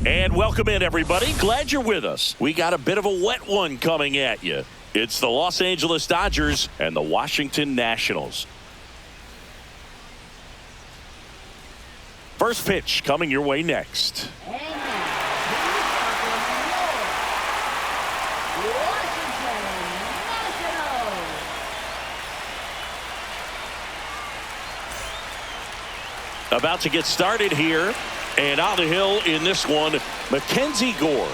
And welcome in, everybody. Glad you're with us. We got a bit of a wet one coming at you. It's the Los Angeles Dodgers and the Washington Nationals. First pitch coming your way next. About to get started here. And on the hill in this one, Mackenzie Gore.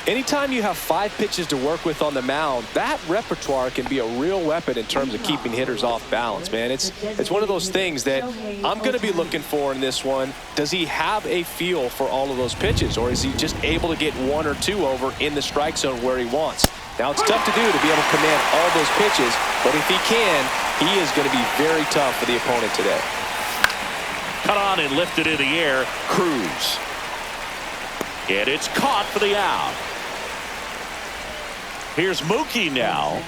Anytime you have 5 pitches to work with on the mound, that repertoire can be a real weapon in terms of keeping hitters off balance, man. It's one of those things that I'm going to be looking for in this one. Does he have a feel for all of those pitches, or is he just able to get 1 or 2 over in the strike zone where he wants? Now, it's tough to do to be able to command all those pitches, but if he can, he is going to be very tough for the opponent today. Cut on and lifted in the air. Cruz. And it's caught for the out. Here's Mookie now.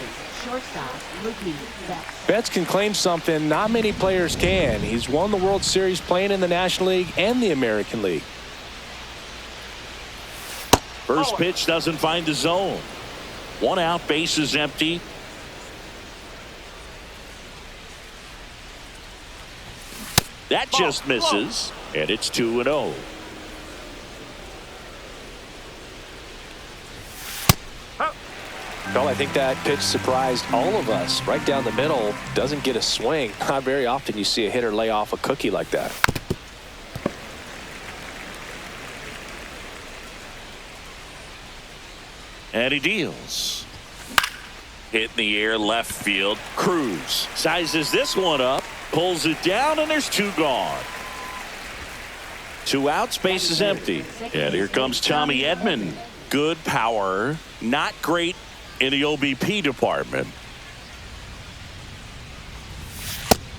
Betts can claim something not many players can. He's won the World Series playing in the National League and the American League. First pitch doesn't find the zone. 1 out, base is empty. That just misses, and it's 2-0. Well, I think that pitch surprised all of us. Right down the middle, doesn't get a swing. Not very often you see a hitter lay off a cookie like that. And he deals. Hit in the air, left field. Cruz sizes this one up. Pulls it down, and there's 2 gone. 2 outs, base is empty. And here comes Tommy Edman. Good power, not great in the OBP department.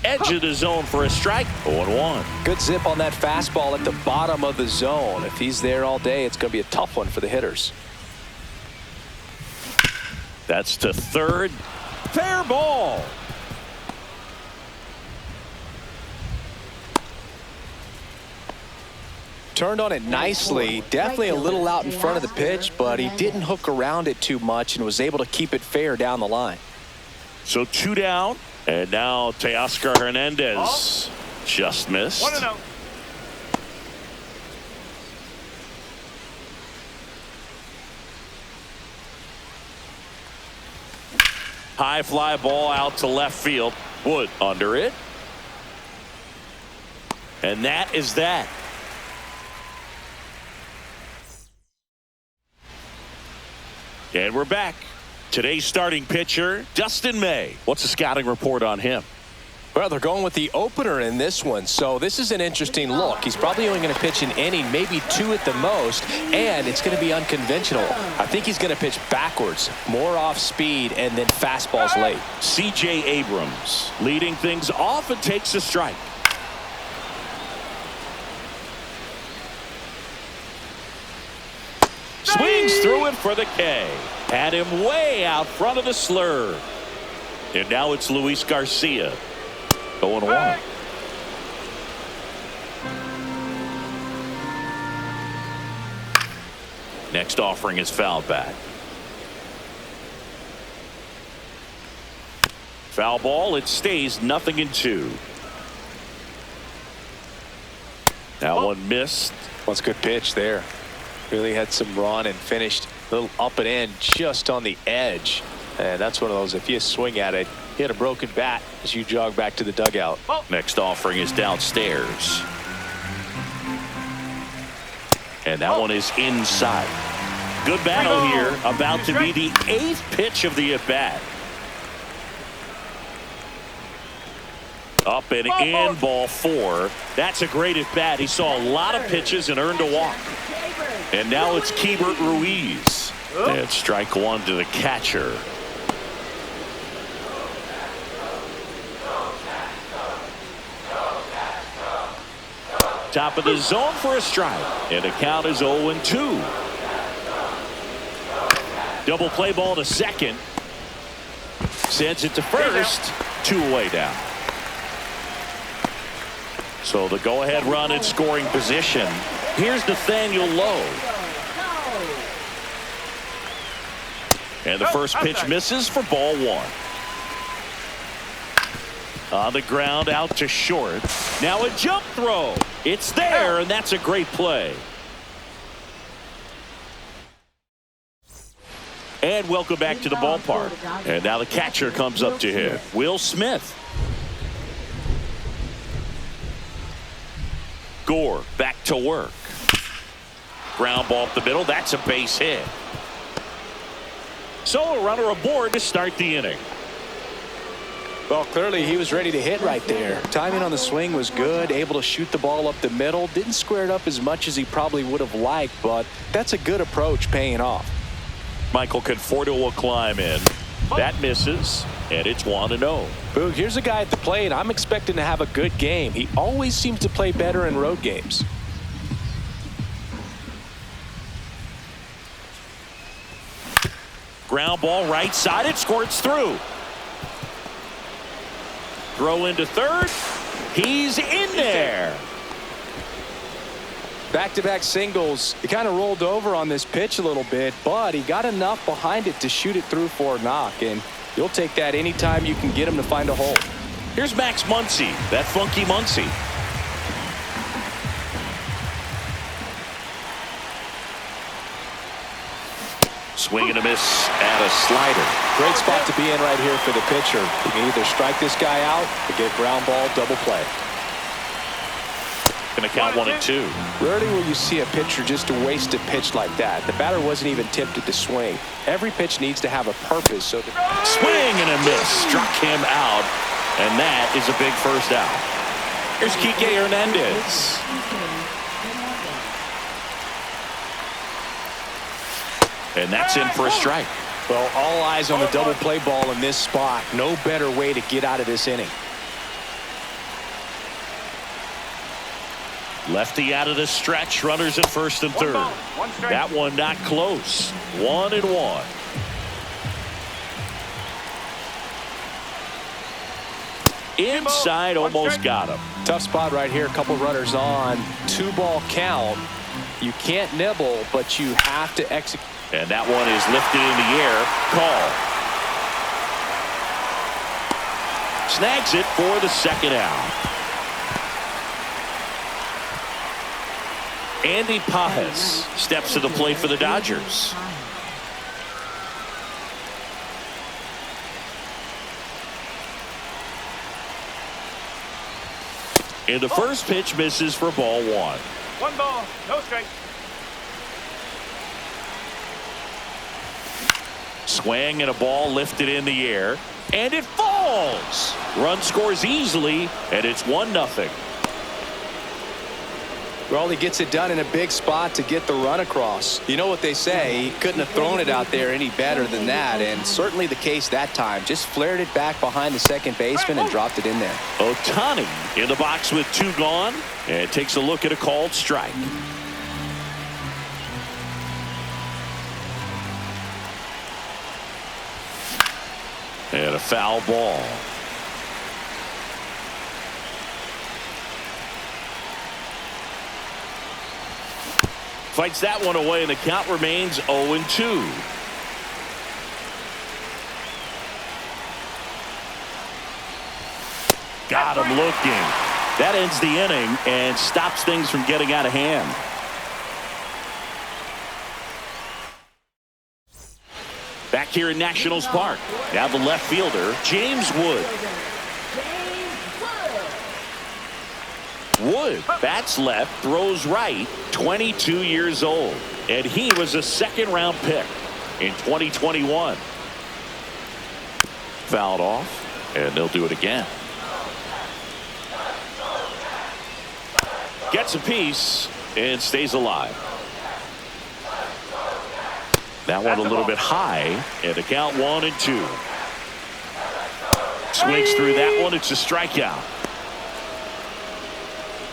Edge of the zone for a strike. 0-1. Good zip on that fastball at the bottom of the zone. If he's there all day, it's going to be a tough one for the hitters. That's to third. Fair ball. Turned on it nicely. Definitely a little out in front of the pitch, but he didn't hook around it too much and was able to keep it fair down the line. So 2 down, and now Teoscar Hernandez just missed. 1-0. High fly ball out to left field. Wood under it. And that is that. And we're back. Today's starting pitcher, Dustin May. What's the scouting report on him? Well, they're going with the opener in this one, so this is an interesting look. He's probably only going to pitch an inning, maybe 2 at the most, and it's going to be unconventional. I think he's going to pitch backwards, more off speed, and then fastballs late. C.J. Abrams leading things off and takes a strike. Swings through it for the K. Had him way out front of the slur. And now it's Luis Garcia. 0-1. Next offering is foul back. Foul ball. It stays 0-2. That one missed. That's a good pitch there. Really had some run and finished a little up and in just on the edge. And that's one of those, if you swing at it, hit a broken bat as you jog back to the dugout. Next offering is downstairs. And that one is inside. Good battle here. About to be the 8th pitch of the at-bat. Up and in, ball 4. That's a great at-bat. He saw a lot of pitches and earned a walk. And now it's Keibert Ruiz. And strike 1 to the catcher. Top of the zone for a strike. And the count is 0-2. Double play ball to second. Sends it to first. 2 away down. So the go-ahead run in scoring position. Here's Nathaniel Lowe. And the first pitch misses for ball one. On the ground, out to short. Now a jump throw. It's there, and that's a great play. And welcome back to the ballpark. And now the catcher comes up to him, Will Smith. Gore back to work. Ground ball up the middle. That's a base hit. So a runner aboard to start the inning. Well, clearly he was ready to hit right there. Timing on the swing was good, able to shoot the ball up the middle. Didn't square it up as much as he probably would have liked, but that's a good approach paying off. Michael Conforto will climb in. That misses, and it's 1-0. Boog, here's a guy at the plate I'm expecting to have a good game. He always seems to play better in road games. Ground ball right side. It squirts through. Throw into third. He's in there. Back-to-back singles. He kind of rolled over on this pitch a little bit, but he got enough behind it to shoot it through for a knock, and you'll take that anytime you can get him to find a hole. Here's Max Muncy, that funky Muncy. Swing and a miss at a slider. Great spot to be in right here for the pitcher. You can either strike this guy out or get ground ball double play. Going to count 1-2. Rarely will you see a pitcher just waste a pitch like that. The batter wasn't even tempted to swing. Every pitch needs to have a purpose. So swing and a miss. Struck him out. And that is a big first out. Here's Kike Hernandez. And that's in for a strike. Well, all eyes on the double play ball in this spot. No better way to get out of this inning. Lefty out of the stretch. Runners at first and third. That one not close. 1-1. Inside, almost got him. Tough spot right here. A couple runners on. 2-ball count. You can't nibble, but you have to execute. And that one is lifted in the air. Call. Snags it for the second out. Andy Pajes steps to the plate for the Dodgers. And the first pitch misses for ball one. 1 ball, no strike. Swing and a ball lifted in the air, and it falls. Run scores easily, and it's 1-0. Well, he gets it done in a big spot to get the run across. You know what they say, he couldn't have thrown it out there any better than that, and certainly the case that time. Just flared it back behind the second baseman and dropped it in there. Ohtani in the box with 2 gone, and takes a look at a called strike. And a foul ball. Fights that one away, and the count remains 0-2. Got him looking. That ends the inning and stops things from getting out of hand. Back here in Nationals Park. Now the left fielder, James Wood. Wood bats left, throws right, 22 years old. And he was a second-round pick in 2021. Fouled off, and they'll do it again. Gets a piece and stays alive. That one a little bit high, and the count 1-2. Swings through that one. It's a strikeout.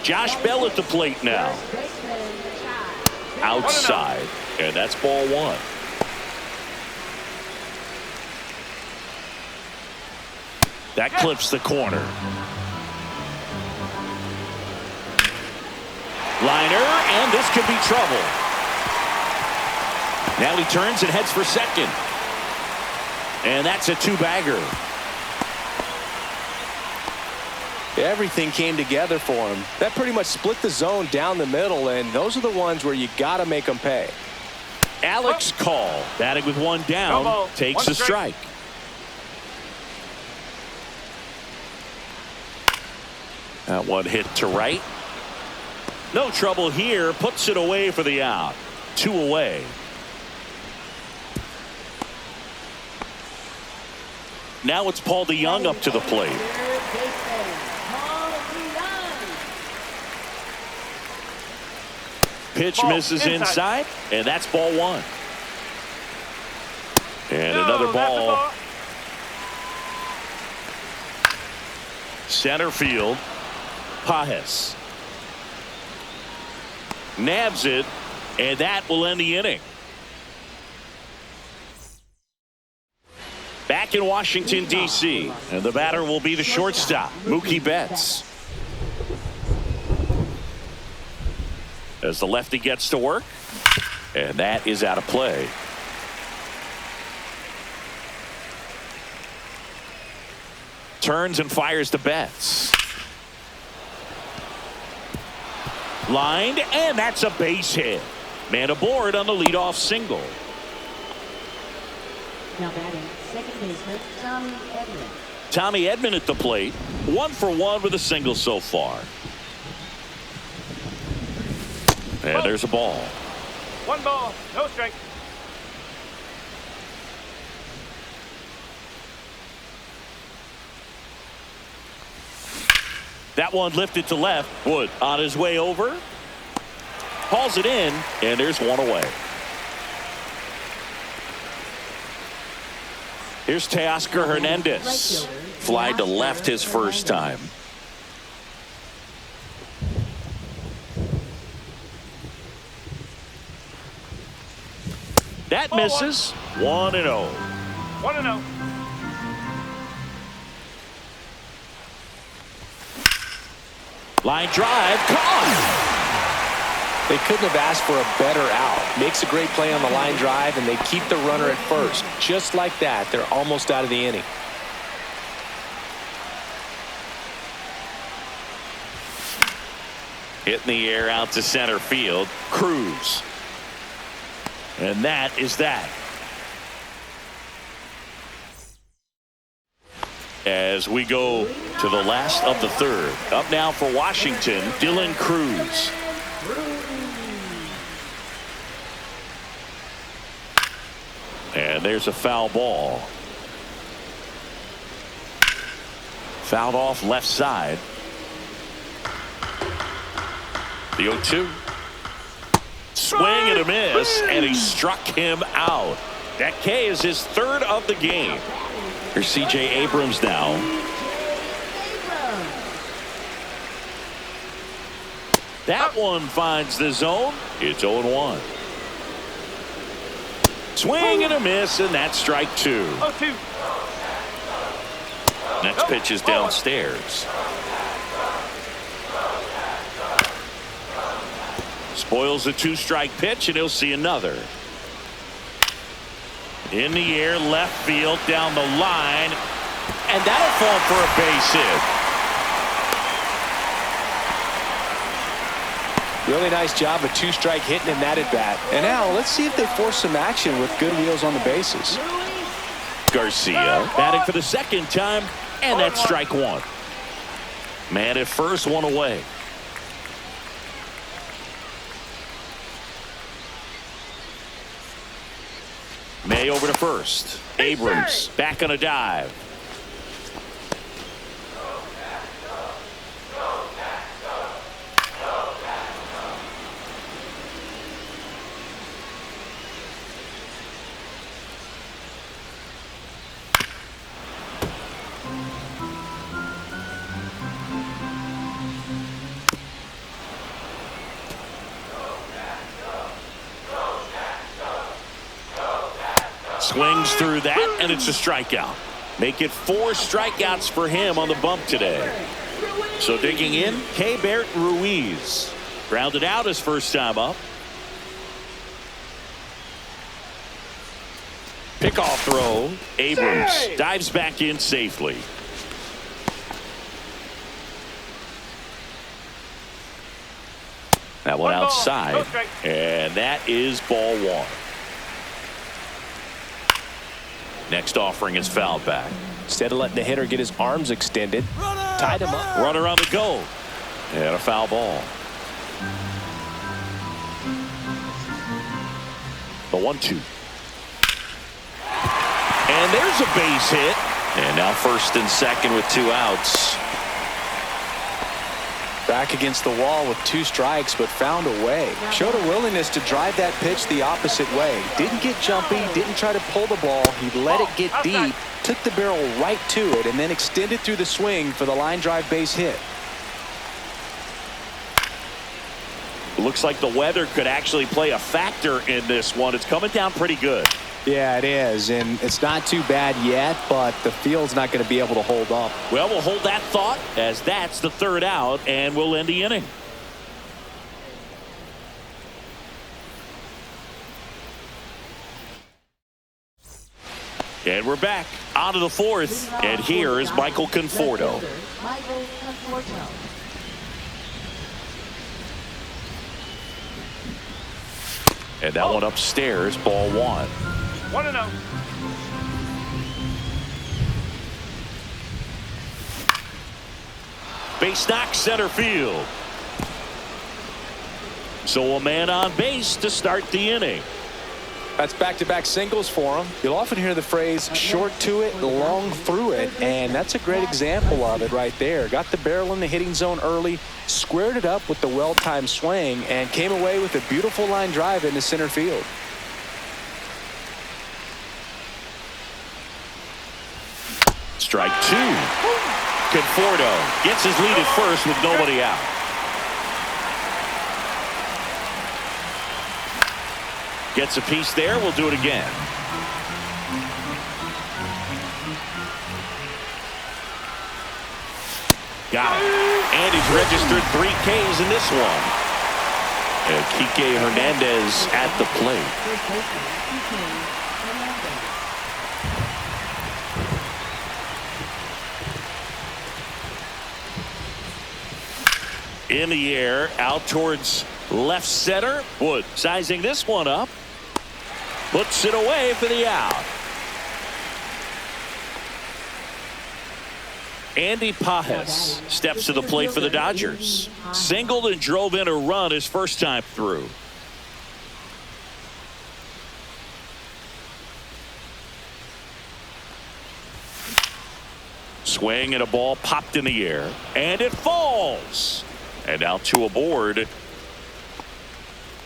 Josh Bell at the plate now. Outside, and that's ball one. That clips the corner. Liner, and this could be trouble. Now he turns and heads for second. And that's a two-bagger. Everything came together for him. That pretty much split the zone down the middle, and those are the ones where you got to make them pay. Alex Call, batting with one down, takes a strike. That one hit to right. No trouble here. Puts it away for the out. 2 away. Now it's Paul DeYoung up to the plate. Pitch misses inside, and that's ball 1. And another ball. Center field. Pajes nabs it, and that will end the inning. Back in Washington, D.C., and the batter will be the shortstop, Mookie Betts. As the lefty gets to work, and that is out of play. Turns and fires to Betts. Lined, and that's a base hit. Man aboard on the leadoff single. Now batting, second baseman, Tommy Edman. Tommy Edman at the plate. 1 for 1 with a single so far. And there's a ball. 1 ball, no strike. That one lifted to left. Wood on his way over. Hauls it in, and there's 1 away. Here's Teoscar Hernandez. Fly to left his first time. That misses. 1-0. 1-0. Line drive, caught. They couldn't have asked for a better out. Makes a great play on the line drive, and they keep the runner at first. Just like that, they're almost out of the inning. Hit in the air out to center field. Cruz. And that is that. As we go to the last of the third. Up now for Washington, Dylan Cruz. And there's a foul ball. Fouled off left side. The 0-2. Swing and a miss, and he struck him out. That K is his third of the game. Here's C.J. Abrams now. That one finds the zone. It's 0-1. Swing and a miss, and that's strike 2. 0-2. Next pitch is downstairs. Spoils a 2-strike pitch, and he'll see another. In the air, left field, down the line, and that'll fall for a base hit. Really nice job of 2-strike hitting in that at bat. And now let's see if they force some action with good wheels on the bases. Garcia batting for the second time, and that's strike 1. Man at first, 1 away. May over to first. Abrams back on a dive. Swings through that, and it's a strikeout. Make it 4 strikeouts for him on the bump today. So digging in, Keibert Ruiz. Grounded out his first time up. Pickoff throw. Abrams dives back in safely. That one outside. And that is ball one. Next offering is fouled back. Instead of letting the hitter get his arms extended, tied him up. Runner on the go. And a foul ball. The 1-2. And there's a base hit. And now first and second with 2 outs. Back against the wall with 2 strikes, but found a way. Showed a willingness to drive that pitch the opposite way. Didn't get jumpy, didn't try to pull the ball. He let it get deep, took the barrel right to it, and then extended through the swing for the line drive base hit. Looks like the weather could actually play a factor in this one. It's coming down pretty good. Yeah, it is, and it's not too bad yet, but the field's not going to be able to hold up. Well, we'll hold that thought as that's the 3rd out, and we'll end the inning. And we're back on to the 4th, and here is Michael Conforto. And that one upstairs, ball 1. 1-0. Base knock center field. So a man on base to start the inning. That's back-to-back singles for him. You'll often hear the phrase short to it, long through it, and that's a great example of it right there. Got the barrel in the hitting zone early, squared it up with the well-timed swing, and came away with a beautiful line drive into center field. Strike 2. Conforto gets his lead at first with nobody out. Gets a piece there. We'll do it again. Got it. And he's registered 3 Ks in this one. And Kike Hernandez at the plate. In the air, out towards left center. Wood sizing this one up. Puts it away for the out. Andy Pajes steps to the plate for the Dodgers. Singled and drove in a run his first time through. Swing and a ball popped in the air. And it falls. And now 2 aboard.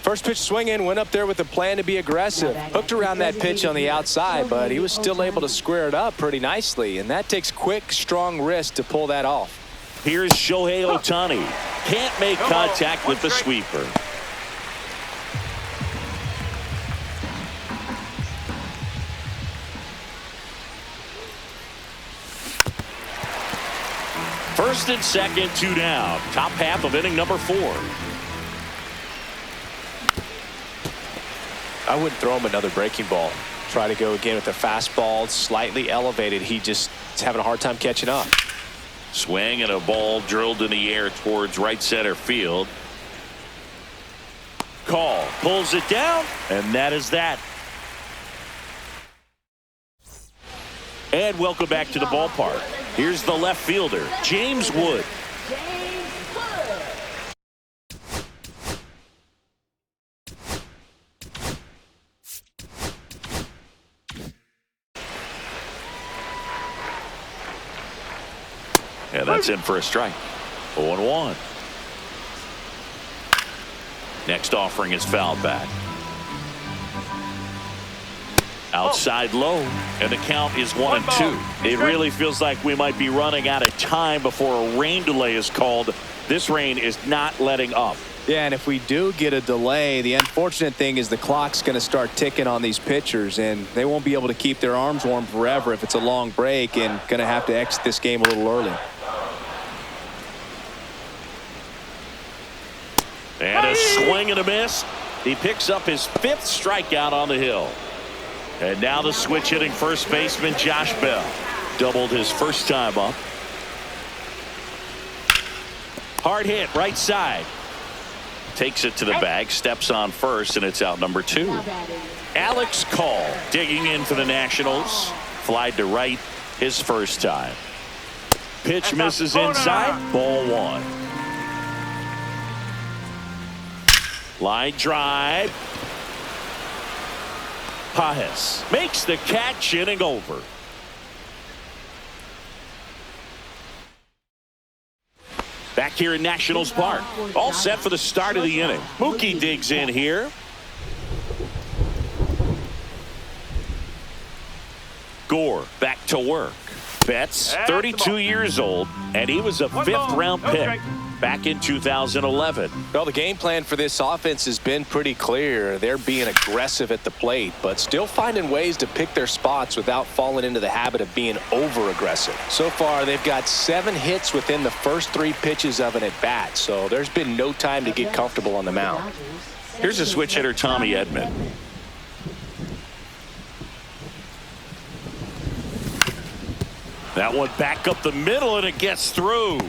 First pitch swing in, went up there with a plan to be aggressive. Hooked around that pitch on the outside, but he was still able to square it up pretty nicely. And that takes quick, strong wrist to pull that off. Here's Shohei Ohtani. Can't make contact with the sweeper. First and second, 2 down. Top half of inning number 4. I wouldn't throw him another breaking ball. Try to go again with a fastball, slightly elevated. He just is having a hard time catching up. Swing and a ball drilled in the air towards right center field. Call pulls it down, and that is that. And welcome back to the ballpark. Here's the left fielder, James Wood. And that's in for a strike. 0-1. Next offering is fouled back. Outside low, and the count is 1-2. It really feels like we might be running out of time before a rain delay is called. This rain is not letting up. Yeah, and if we do get a delay, the unfortunate thing is the clock's going to start ticking on these pitchers, and they won't be able to keep their arms warm forever if it's a long break, and going to have to exit this game a little early. And a swing and a miss. He picks up his 5th strikeout on the hill. And now the switch hitting first baseman Josh Bell. Doubled his first time up. Hard hit right side. Takes it to the bag, steps on first, and it's out number 2. Alex Call digging in for the Nationals. Flied to right his first time. Pitch misses inside. Ball 1. Line drive. Pajes makes the catch, inning over. Back here in Nationals Park. All set for the start of the inning. Mookie digs in here. Gore back to work. Betts, 32 years old, and he was a 5th-round pick back in 2011. Well, the game plan for this offense has been pretty clear. They're being aggressive at the plate, but still finding ways to pick their spots without falling into the habit of being over-aggressive. So far, they've got 7 hits within the first 3 pitches of an at-bat, so there's been no time to get comfortable on the mound. Here's a switch hitter, Tommy Edman. That one back up the middle, and it gets through.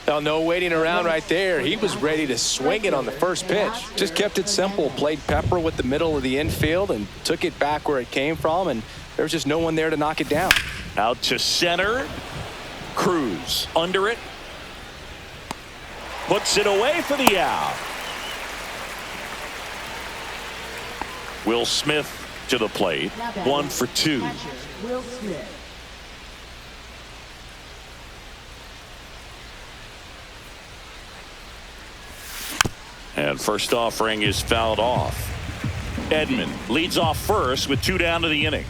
Well, no waiting around right there. He was ready to swing it on the first pitch. Just kept it simple. Played pepper with the middle of the infield and took it back where it came from, and there was just no one there to knock it down. Out to center. Cruz under it. Puts it away for the out. Will Smith to the plate. 1 for 2. Will Smith. And first offering is fouled off. Edman leads off first with 2 down to the inning.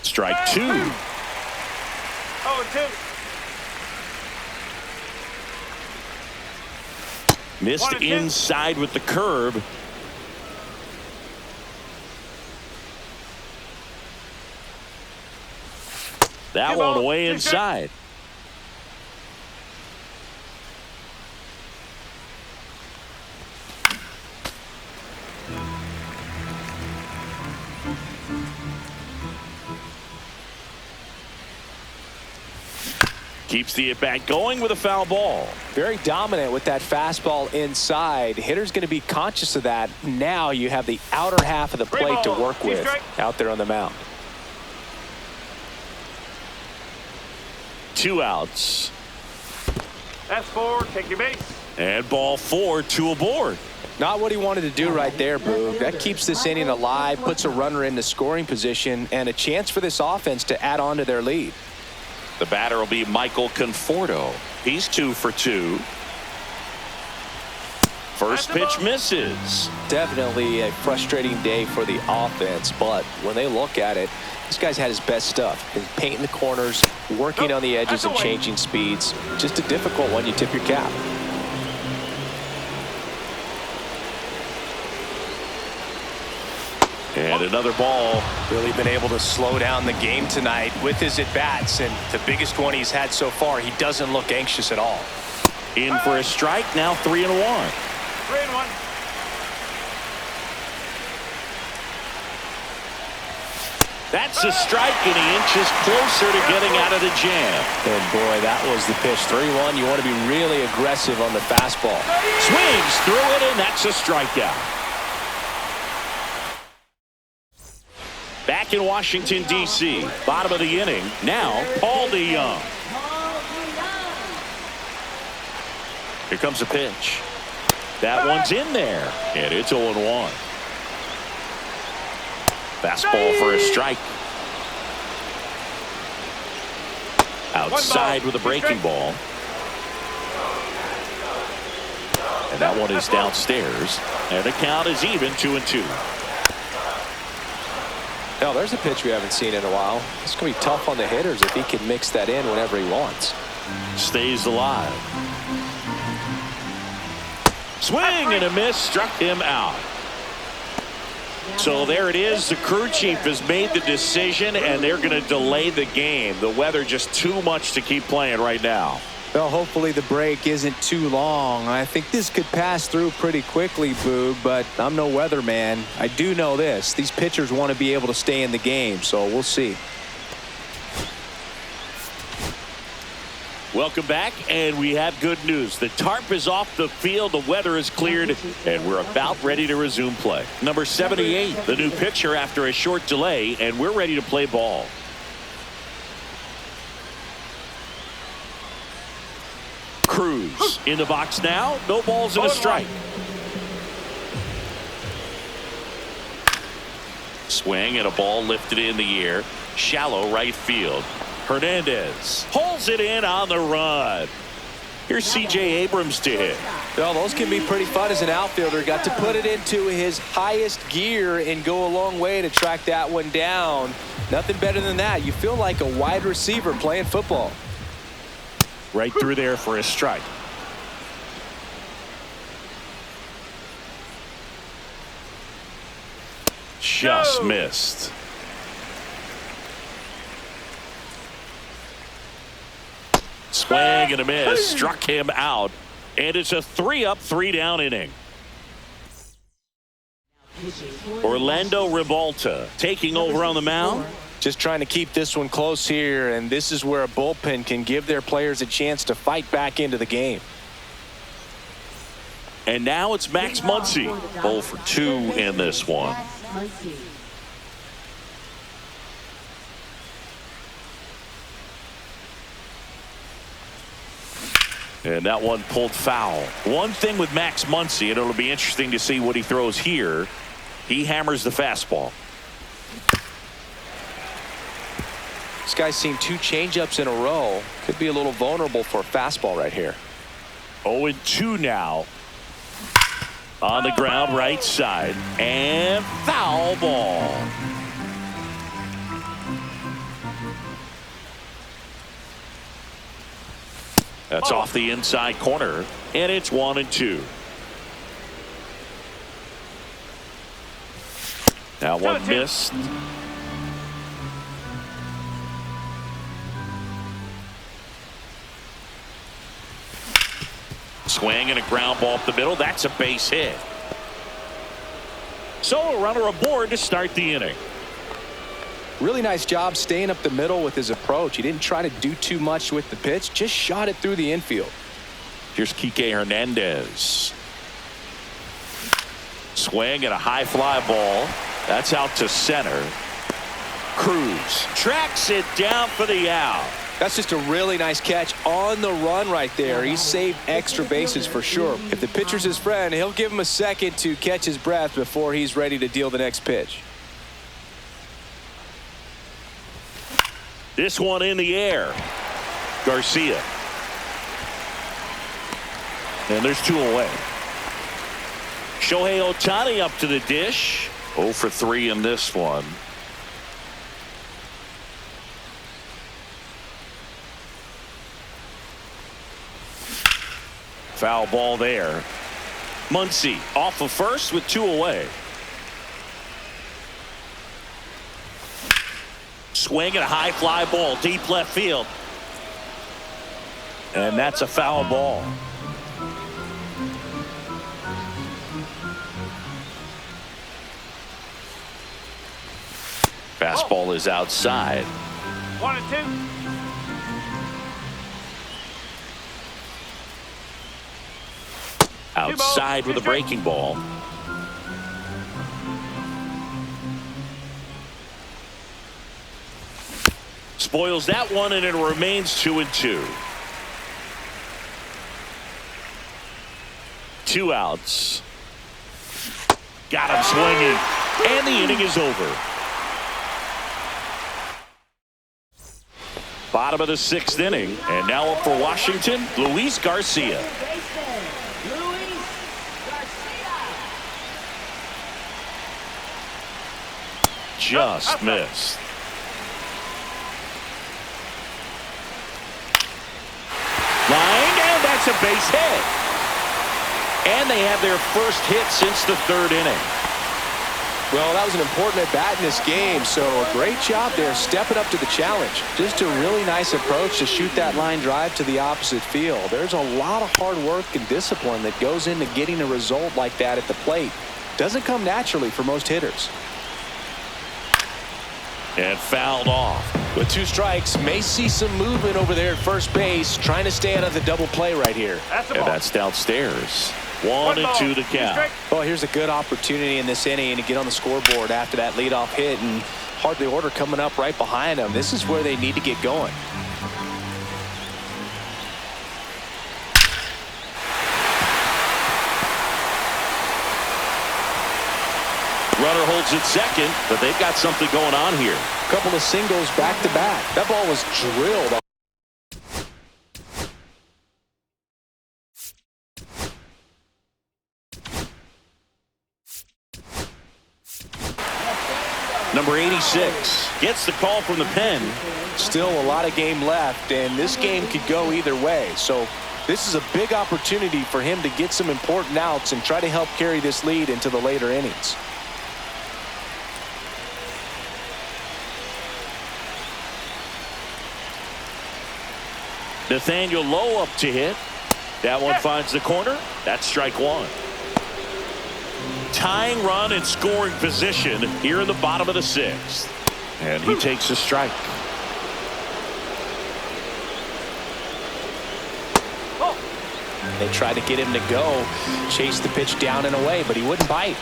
Strike 2. 0-2. Missed 1-2. inside with the curve. That one away inside. Keeps the at-bat going with a foul ball. Very dominant with that fastball inside. Hitter's going to be conscious of that. Now you have the outer half of the plate to work with out there on the mound. 2 outs. That's 4. Take your base. And ball 4, 2 aboard. Not what he wanted to do right there, Boog. That keeps this inning alive, puts a runner into scoring position, and a chance for this offense to add on to their lead. The batter will be Michael Conforto. He's 2 for 2. First pitch misses. Definitely a frustrating day for the offense, but when they look at it, this guy's had his best stuff. He's painting the corners, working on the edges and changing speeds. Just a difficult one. You tip your cap. And another ball. Really been able to slow down the game tonight with his at-bats, and the biggest one he's had so far. He doesn't look anxious at all. In for a strike, now 3-1. 3-1. That's a strike, and he inches closer to getting out of the jam. And boy, that was the pitch. 3-1. You want to be really aggressive on the fastball. Swings through it, and that's a strikeout. Back in Washington, D.C., bottom of the inning. Now, Paul DeYoung. Here comes a pitch. That one's in there, and it's 0-1. Fastball for a strike. Outside with a breaking ball. And that one is downstairs. And the count is even, 2-2. Now, there's a pitch we haven't seen in a while. It's going to be tough on the hitters if he can mix that in whenever he wants. Stays alive. Swing and a miss, struck him out. So there it is. The crew chief has made the decision, and they're going to delay the game. The weather just too much to keep playing right now. Well, hopefully the break isn't too long. I think this could pass through pretty quickly, Boog, but I'm no weatherman. I do know this. These pitchers want to be able to stay in the game, so we'll see. Welcome back, and we have good news. The tarp is off the field, the weather is cleared, and we're about ready to resume play. Number 78, the new pitcher after a short delay, and we're ready to play ball. Cruz in the box now. No balls and a strike. Swing and a ball lifted in the air. Shallow right field. Hernandez pulls it in on the run. Here's C.J. Abrams to hit. Well, those can be pretty fun as an outfielder. Got to put it into his highest gear and go a long way to track that one down. Nothing better than that. You feel like a wide receiver playing football. Right through there for a strike. Just missed. Swing and a miss. Struck him out. And it's a 3-up, 3-down inning. Orlando Ribalta taking over on the mound. Just trying to keep this one close here, and this is where a bullpen can give their players a chance to fight back into the game. And now it's Max Muncy. 0 for 2 in this one. And that one pulled foul. One thing with Max Muncy, and it'll be interesting to see what he throws here. He hammers the fastball. This guy's seen 2 changeups in a row. Could be a little vulnerable for a fastball right here. 0-2 now. On the ground right side. And foul ball. That's off the inside corner. And it's 1-2. That one missed. Swing and a ground ball up the middle. That's a base hit. So a runner aboard to start the inning. Really nice job staying up the middle with his approach. He didn't try to do too much with the pitch. Just shot it through the infield. Here's Kike Hernandez. Swing and a high fly ball. That's out to center. Cruz tracks it down for the out. That's just a really nice catch on the run right there. He saved extra bases for sure. If the pitcher's his friend, he'll give him a second to catch his breath before he's ready to deal the next pitch. This one in the air. Garcia. And there's 2 away. Shohei Ohtani up to the dish. 0 for 3 in this one. Foul ball there. Muncy off of first with 2 away. Swing and a high fly ball deep left field. And that's a foul ball. Fastball is outside. 1-2. Outside with a breaking ball. Spoils that one, and it remains 2-2. 2 outs. Got him swinging, and the inning is over. Bottom of the 6th inning, and now up for Washington, Luis Garcia. Just missed. Line, and that's a base hit. And they have their first hit since the 3rd inning. Well, that was an important at-bat in this game, so a great job there stepping up to the challenge. Just a really nice approach to shoot that line drive to the opposite field. There's a lot of hard work and discipline that goes into getting a result like that at the plate. Doesn't come naturally for most hitters. And fouled off. With 2 strikes, may see some movement over there at first base, trying to stay out of the double play right here. And that's downstairs. 1-2 to count. Well, here's a good opportunity in this inning to get on the scoreboard after that leadoff hit, and hardly order coming up right behind them. This is where they need to get going. Runner holds at second, but they've got something going on here. A couple of singles back to back. That ball was drilled. Number 86 gets the call from the pen. Still a lot of game left, and this game could go either way. So this is a big opportunity for him to get some important outs and try to help carry this lead into the later innings. Nathaniel Lowe up to hit. That one finds the corner. That's strike 1. Tying run in scoring position here in the bottom of the 6th. And he takes a strike. They tried to get him to go, chase the pitch down and away, but he wouldn't bite.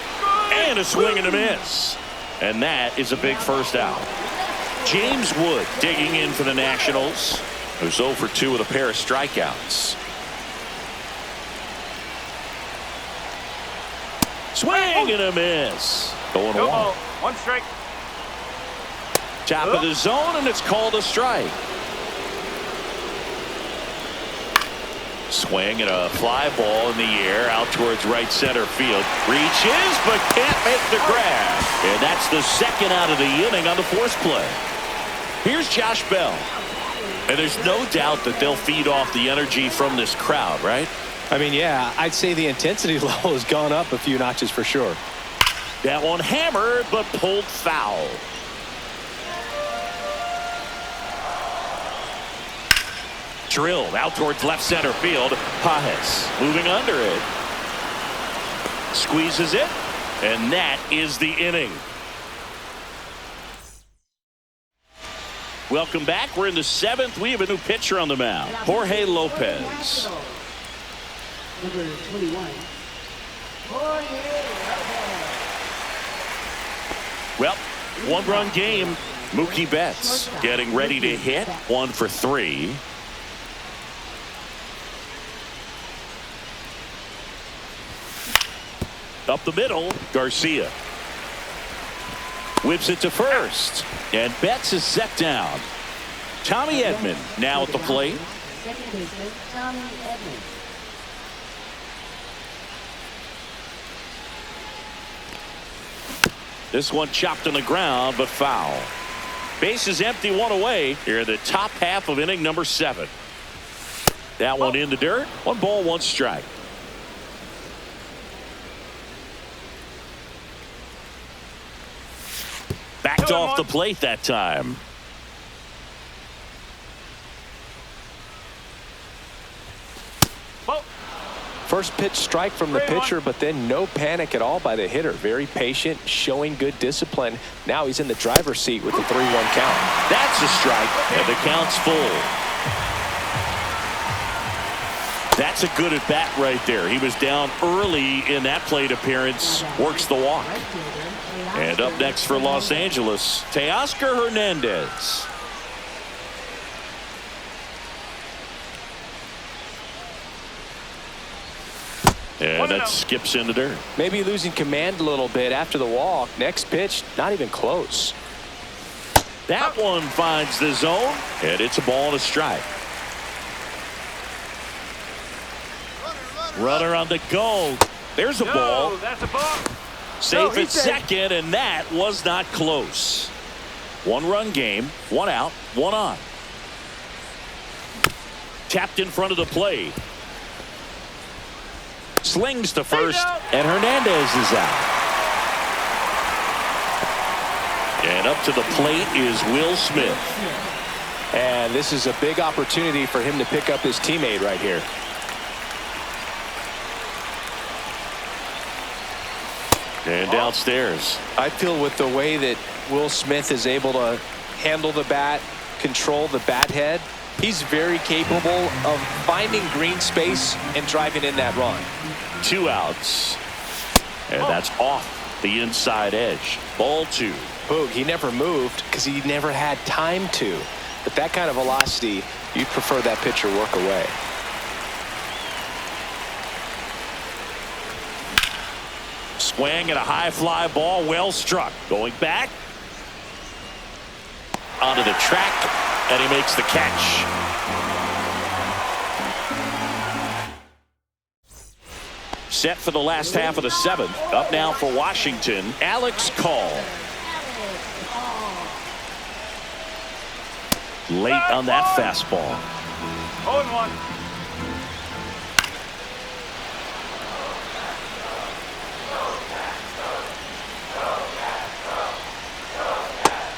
And a swing and a miss. And that is a big first out. James Wood digging in for the Nationals, who's 0 for 2 with a pair of strikeouts. Swing and a miss. Going No one. ball. 1 strike. Top of the zone, and it's called a strike. Swing and a fly ball in the air out towards right center field. Reaches, but can't make the grab. And that's the second out of the inning on the force play. Here's Josh Bell. And there's no doubt that they'll feed off the energy from this crowd, right? I mean, yeah, I'd say the intensity level has gone up a few notches for sure. That one hammered, but pulled foul. Drilled out towards left center field. Pajes moving under it. Squeezes it, and that is the inning. Welcome back. We're in the 7th. We have a new pitcher on the mound, Jorge Lopez. Number 21. Well, 1-run game. Mookie Betts getting ready to hit. 1 for 3. Up the middle, Garcia. Whips it to first. And Betts is set down. Tommy Edman now at the plate. Second baseman, Tommy Edman. This one chopped on the ground, but foul. Base is empty, 1 away here in the top half of inning number 7. That one in the dirt. 1 ball, 1 strike. Backed off the plate that time. First pitch strike from the pitcher, but then no panic at all by the hitter. Very patient, showing good discipline. Now he's in the driver's seat with the 3-1 count. That's a strike, and the count's full. That's a good at bat right there. He was down early in that plate appearance. Works the walk. And up next for Los Angeles, Teoscar Hernandez. And that skips in the dirt. Maybe losing command a little bit after the walk. Next pitch, not even close. That one finds the zone, and it's a ball and a strike. Runner on the go. There's a ball. That's a ball. Safe at second, and that was not close. 1-run game, 1 out, 1 on. Tapped in front of the plate. Slings to first, and Hernandez is out. And up to the plate is Will Smith. And this is a big opportunity for him to pick up his teammate right here. And downstairs. I feel with the way that Will Smith is able to handle the bat, control the bat head, he's very capable of finding green space and driving in that run. 2 outs. And that's off the inside edge. Ball 2. Boog, he never moved because he never had time to. But that kind of velocity, you'd prefer that pitcher work away. Swing and a high fly ball, well struck. Going back. Onto the track, and he makes the catch. Set for the last half of the 7th. Up now for Washington, Alex Call. Late on that fastball. 0-1.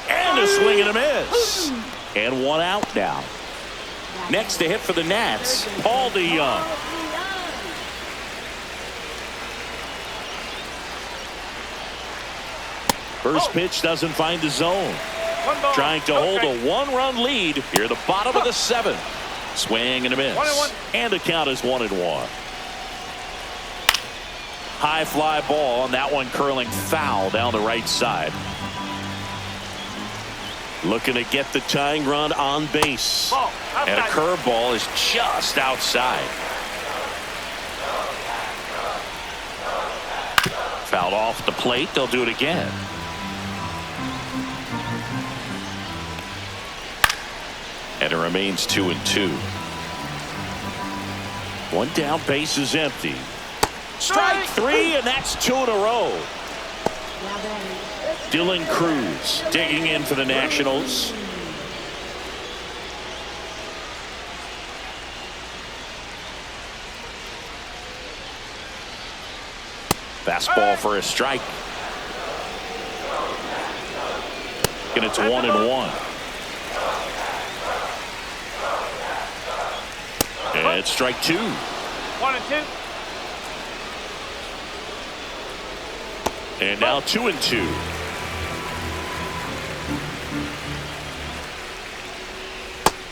And a swing and a miss. And 1 out now. Next to hit for the Nats, Paul DeYoung. First pitch doesn't find the zone. Trying to hold a 1-run lead here at the bottom of the 7th. Swing and a miss. 1-1. And the count is 1-1. High fly ball, and that one curling foul down the right side. Looking to get the tying run on base. And a curveball is just outside. Fouled off the plate. They'll do it again. And it remains 2-2. 1 down, base is empty. Strike 3, and that's 2 in a row. Dylan Cruz digging in for the Nationals. Fastball for a strike. And it's 1-1. And it's strike 2. 1-2. And now 2-2.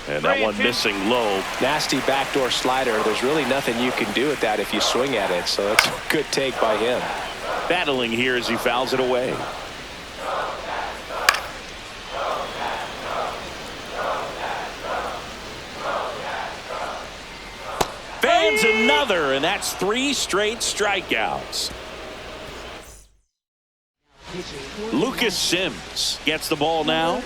And that one missing low. Nasty backdoor slider. There's really nothing you can do with that if you swing at it. So it's a good take by him. Battling here as he fouls it away. Fans another, and that's 3 straight strikeouts. Lucas Sims gets the ball now.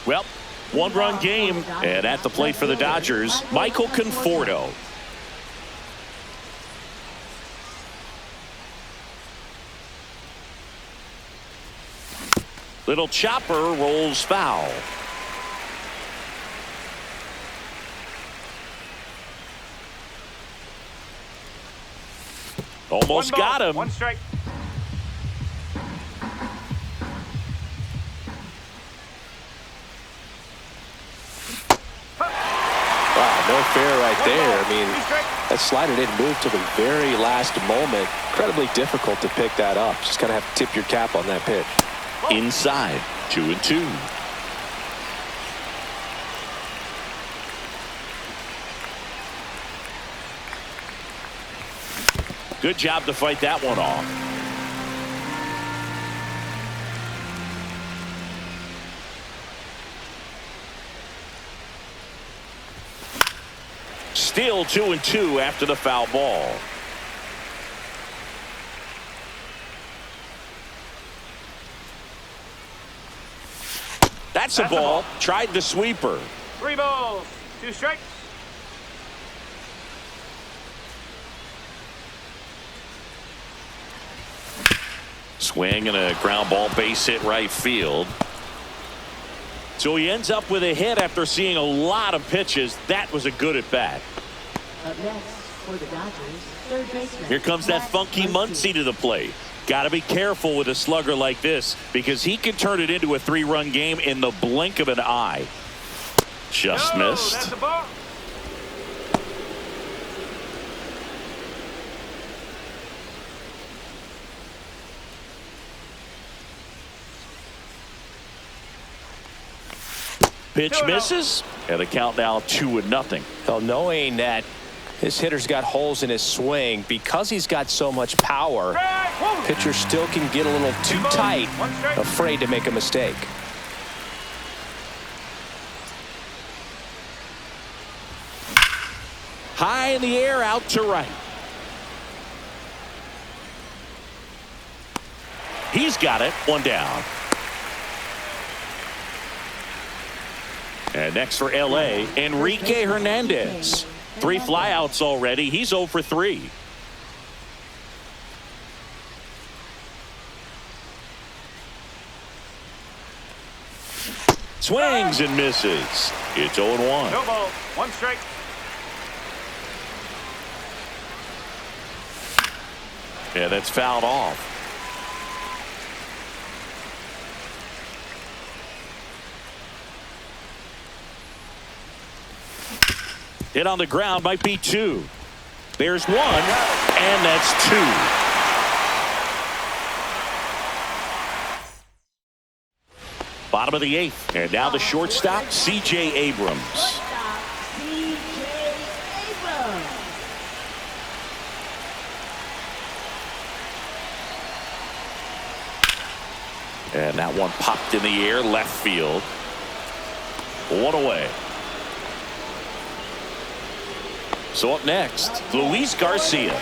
Well, 1-run game, and at the plate for the Dodgers, Michael Conforto. Little chopper rolls foul. Almost got him. 1 strike. Wow, no fair right there. I mean, that slider didn't move to the very last moment. Incredibly difficult to pick that up. Just kind of have to tip your cap on that pitch. Inside, 2-2. Good job to fight that one off. Still 2-2 after the foul ball. That's a ball. Tried the sweeper. 3 balls, 2 strikes. Swing and a ground ball, base hit right field. So he ends up with a hit after seeing a lot of pitches. That was a good at bat. Up next for the Dodgers, third baseman. Here comes that funky Muncy to the plate. Got to be careful with a slugger like this because he can turn it into a 3-run game in the blink of an eye. Just missed. That's a ball. Pitch misses, and the count now 2-0. Well, knowing that this hitter's got holes in his swing, because he's got so much power, pitcher still can get a little too tight, afraid to make a mistake. High in the air, out to right. He's got it. 1 down. And next for LA, Enrique Hernandez. 3 flyouts already. He's 0 for 3. Swings and misses. It's 0-1. No ball. 1 strike. Yeah, that's fouled off. Hit on the ground, might be 2. There's 1, and that's 2. Bottom of the 8th, and now the shortstop, C.J. Abrams. Shortstop, C.J. Abrams. And that one popped in the air, left field. 1 away. So up next, Luis Garcia.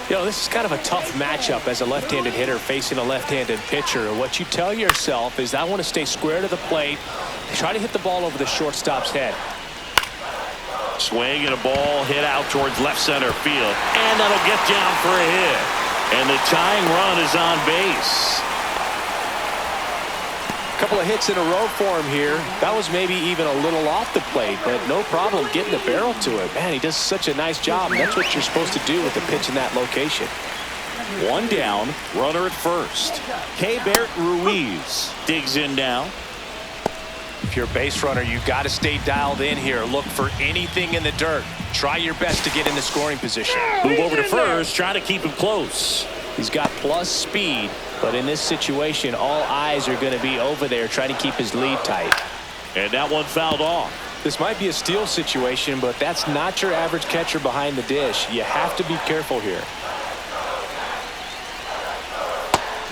You know, this is kind of a tough matchup as a left-handed hitter facing a left-handed pitcher. What you tell yourself is I want to stay square to the plate, try to hit the ball over the shortstop's head. Swing and a ball hit out towards left center field, and that'll get down for a hit. And the tying run is on base. A couple of hits in a row for him here. That was maybe even a little off the plate, but no problem getting the barrel to it. Man, he does such a nice job. That's what you're supposed to do with the pitch in that location. 1 down, runner at first. Keibert Ruiz digs in now. If you're a base runner, you got to stay dialed in here. Look for anything in the dirt. Try your best to get in the scoring position. Move over to first, try to keep him close. He's got plus speed, but in this situation, all eyes are going to be over there trying to keep his lead tight. And that one fouled off. This might be a steal situation, but that's not your average catcher behind the dish. You have to be careful here.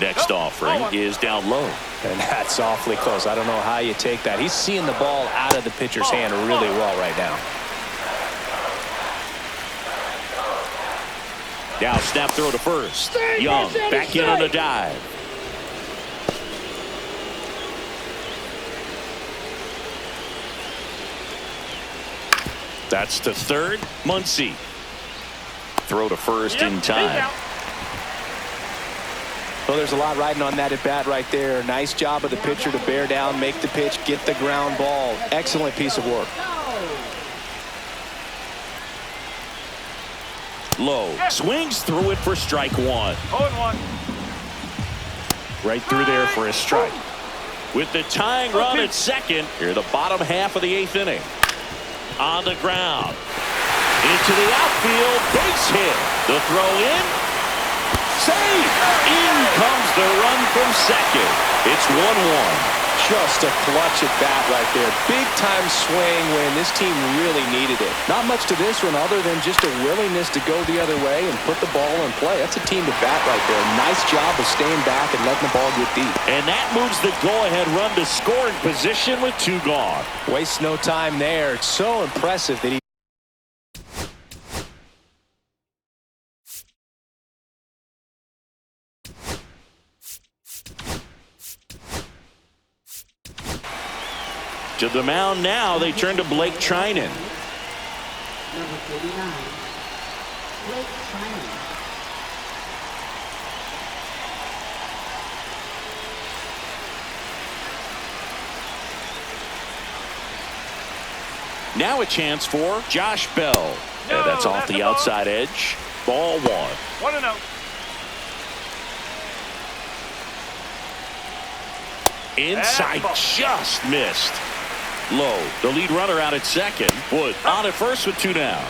Next offering is down low. And that's awfully close. I don't know how you take that. He's seeing the ball out of the pitcher's hand really well right now. Now snap throw to first. Young back in on a dive. That's to third. Muncy. Throw to first in time. Well, there's a lot riding on that at bat right there. Nice job of the pitcher to bear down, make the pitch, get the ground ball. Excellent piece of work. Low swings through it for strike 1. 0-1. Right through there for a strike. With the tying run at second, here the bottom half of the 8th inning. On the ground. Into the outfield, base hit. The throw in. Save. In comes the run from second. It's 1-1. Just a clutch at bat right there. Big time swing when this team really needed it. Not much to this one other than just a willingness to go the other way and put the ball in play. That's a team to bat right there. Nice job of staying back and letting the ball get deep. And that moves the go-ahead run to scoring position with 2 gone. Wastes no time there. It's so impressive that he to the mound now. They turn to Blake Trinan. Number 49, Blake Trinan. Now a chance for Josh Bell. No, And that's off that's the the ball. outside edge. Ball one. 1-0. Inside, ball. just missed. Low, the lead runner out at second. Wood on at first with 2 down.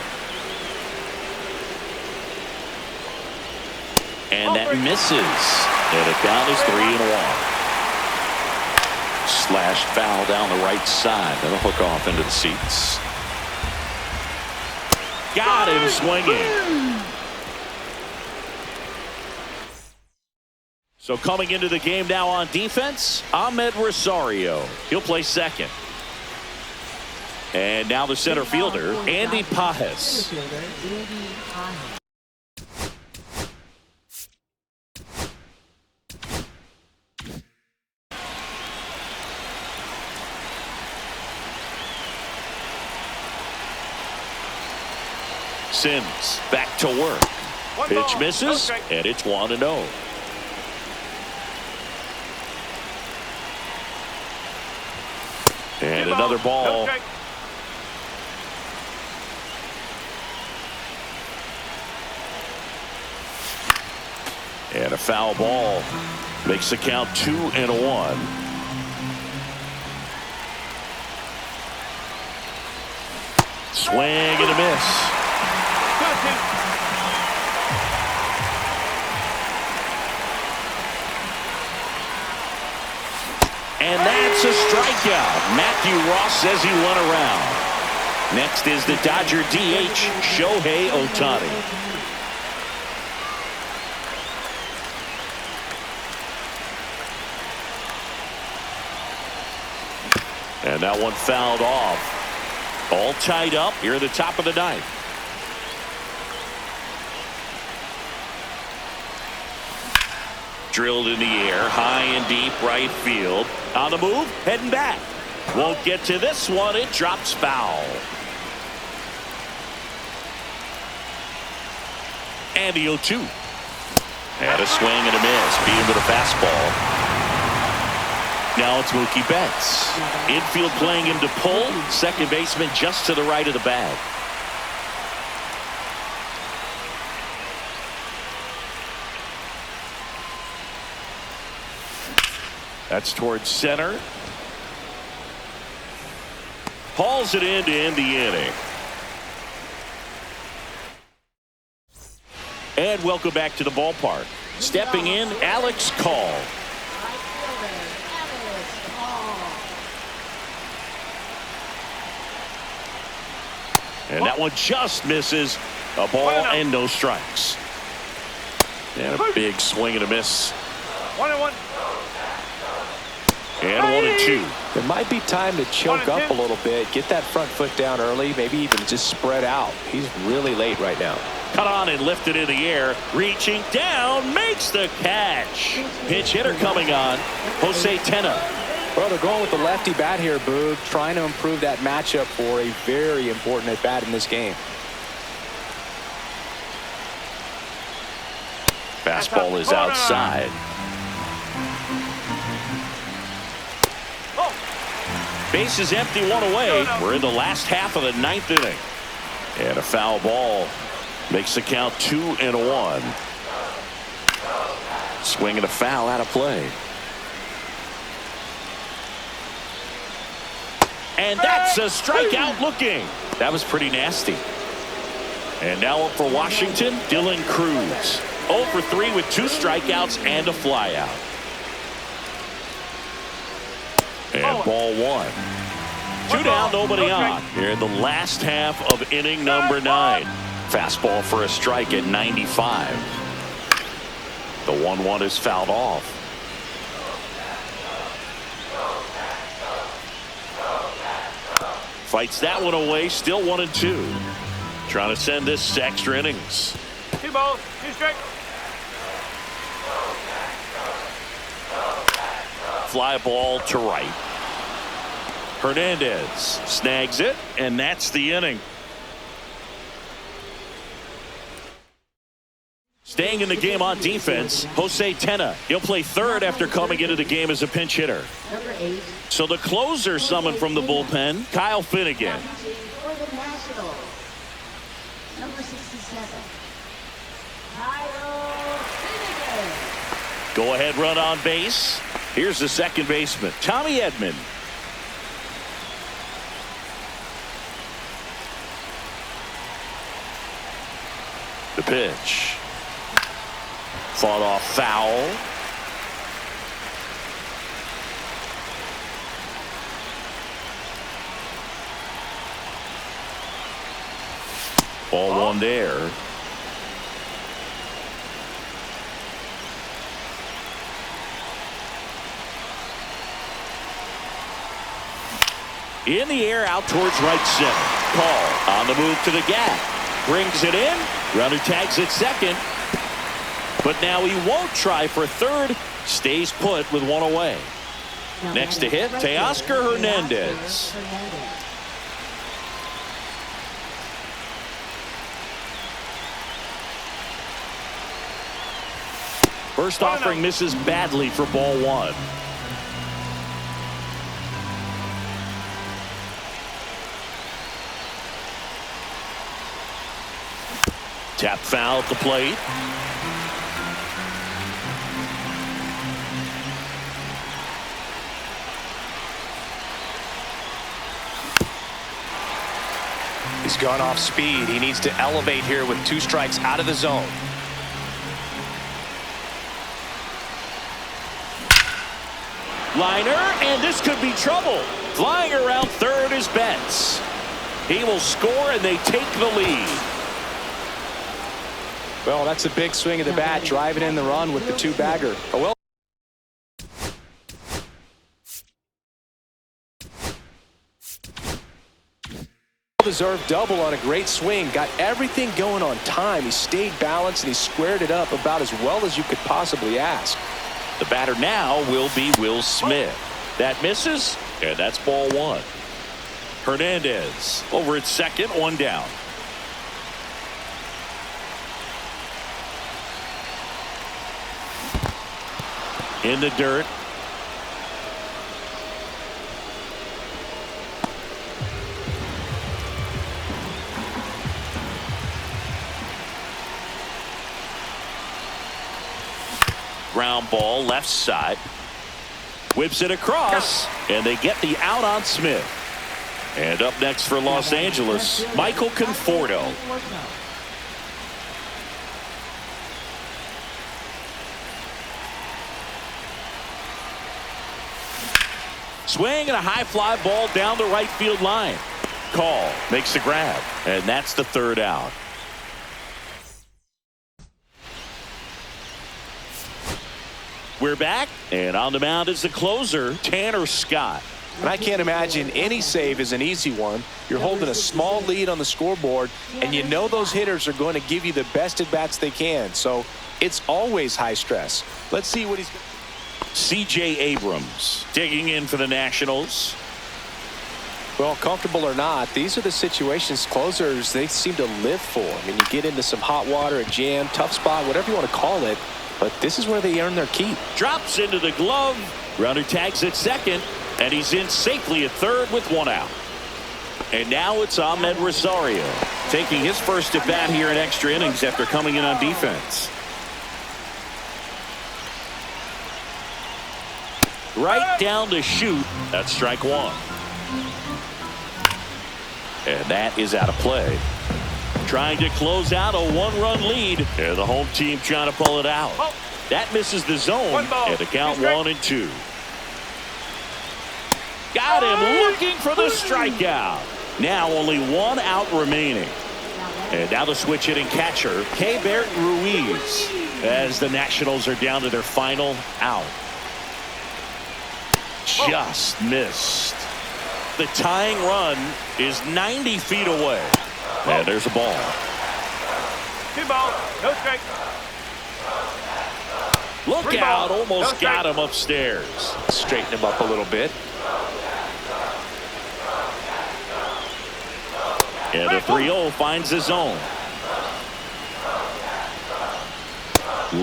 And that misses. And the count is 3-1. Slash foul down the right side. That'll hook off into the seats. Got him swinging. So coming into the game now on defense, Ahmed Rosario. He'll play second. And now the center fielder, Andy Pajes. Sims back to work. One Pitch ball. misses, Okay. and it's 1-0. And another ball. Okay. And a foul ball. Makes the count 2-1. Swing and a miss. And that's a strikeout. Matthew Ross says he went around. Next is the Dodger DH, Shohei Ohtani. And that one fouled off. All tied up here at the top of the ninth. Drilled in the air, high and deep right field. On the move, heading back. Won't get to this one. It drops foul. And the 0-2. And a swing and a miss. Beat him with a fastball. Now it's Mookie Betts. Infield playing him to pull. Second baseman just to the right of the bag. That's towards center. Hauls it in to end the inning. And welcome back to the ballpark. Stepping in, Alex Call. And that one just misses. A ball and no strikes. And a big swing and a miss. 1-1. And 1-2. It might be time to choke up a little bit, get that front foot down early, maybe even just spread out. He's really late right now. Cut on and lifted in the air. Reaching down, makes the catch. Pinch hitter coming on, Jose Tena. Well, they're going with the lefty bat here, Boog, trying to improve that matchup for a very important at bat in this game. Fastball is outside. Base is empty, one away. We're in the last half of the ninth inning. And a foul ball makes the count 2-1. Swing and a foul out of play. And that's a strikeout looking. That was pretty nasty. And now up for Washington, Dylan Cruz. 0 for 3 with 2 strikeouts and a flyout. And ball one. 2 down, nobody on. Here in the last half of inning number 9. Fastball for a strike at 95. The 1-1 is fouled off. Fights that one away, still 1-2. Trying to send this to extra innings. 2 balls, 2 strikes. Fly ball to right. Hernandez snags it, and that's the inning. Staying in the game on defense, Jose Tena. He'll play third after coming into the game as a pinch hitter. Number 8. So the closer summoned from the bullpen, Kyle Finnegan. the Nationals, number 67, Kyle Finnegan. Go ahead run on base. Here's the second baseman, Tommy Edman. The pitch. Fought off foul. Ball one there. In the air out towards right center. Call on the move to the gap. Brings it in. Runner tags at second. But now he won't try for third. Stays put with one away. Next to hit, Teoscar Hernandez. First offering misses badly for ball one. Tap foul at the plate. He's gone off speed. He needs to elevate here with 2 strikes out of the zone. Liner, and this could be trouble. Flying around third is Betts. He will score, and they take the lead. Well, that's a big swing of the bat, driving in the run with the 2-bagger. Oh, well. Deserved double on a great swing. Got everything going on time. He stayed balanced, and he squared it up about as well as you could possibly ask. The batter now will be Will Smith. That misses, and that's ball one. Hernandez over at second, one down. In the dirt. Ground ball left side. Whips it across, and they get the out on Smith. And up next for Los Angeles, Michael Conforto. Swing and a high fly ball down the right field line. Call makes the grab, and that's the third out. We're back, and on the mound is the closer, Tanner Scott. And I can't imagine any save is an easy one. You're holding a small lead on the scoreboard, and you know those hitters are going to give you the best at-bats they can. So it's always high stress. Let's see what he's going to do. C.J. Abrams digging in for the Nationals. Well, comfortable or not, these are the situations closers they seem to live for. I mean, you get into some hot water, a jam, tough spot, whatever you want to call it. But this is where they earn their keep. Drops into the glove. Runner tags at second, and he's in safely at third with one out. And now it's Ahmed Rosario taking his first at bat here in extra innings after coming in on defense. Right down to shoot. That's strike one. And that is out of play. Trying to close out a one-run lead, and the home team trying to pull it out. That misses the zone, and the count 1-2. Got him looking for the strikeout. Now only one out remaining. And now the switch hitting catcher, Keibert Ruiz, as the Nationals are down to their final out. Just missed. The tying run is 90 feet away. And there's a ball. 2 balls, no strike. Look out, almost got him upstairs. Straighten him up a little bit. And the 3-0 finds the zone.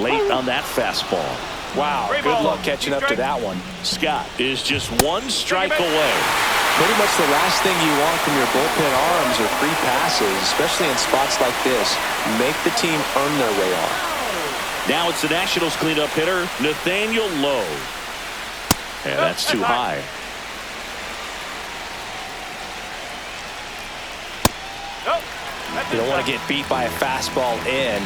Late on that fastball. Wow, good luck catching up to that one. Scott is just one strike away. Pretty much the last thing you want from your bullpen arms are free passes, especially in spots like this. Make the team earn their way on. Now it's the Nationals cleanup hitter, Nathaniel Lowe. And that's too high. You don't want to get beat by a fastball in,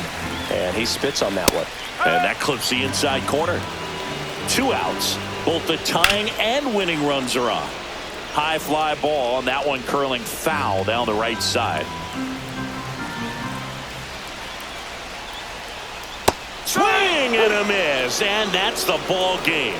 and he spits on that one. And that clips the inside corner. 2 outs. Both the tying and winning runs are on. High fly ball, and that one curling foul down the right side. Swing and a miss, and that's the ball game.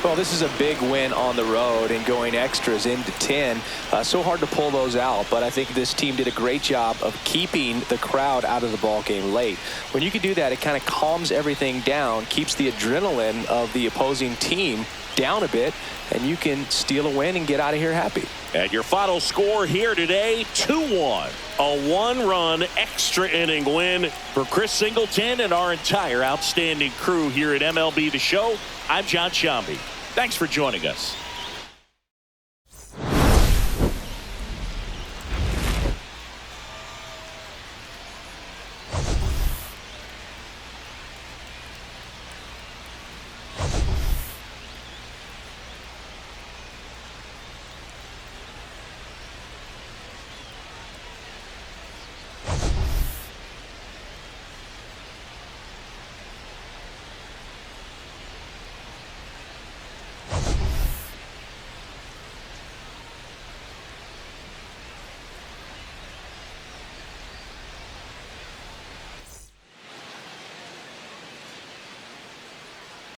Well, this is a big win on the road and going extras into 10. So hard to pull those out, but I think this team did a great job of keeping the crowd out of the ball game late. When you can do that, it kind of calms everything down, keeps the adrenaline of the opposing team down a bit, and you can steal a win and get out of here happy. And your final score here today, 2-1. A 1-run extra inning win for Chris Singleton and our entire outstanding crew here at MLB The Show. I'm John Shambi. Thanks for joining us.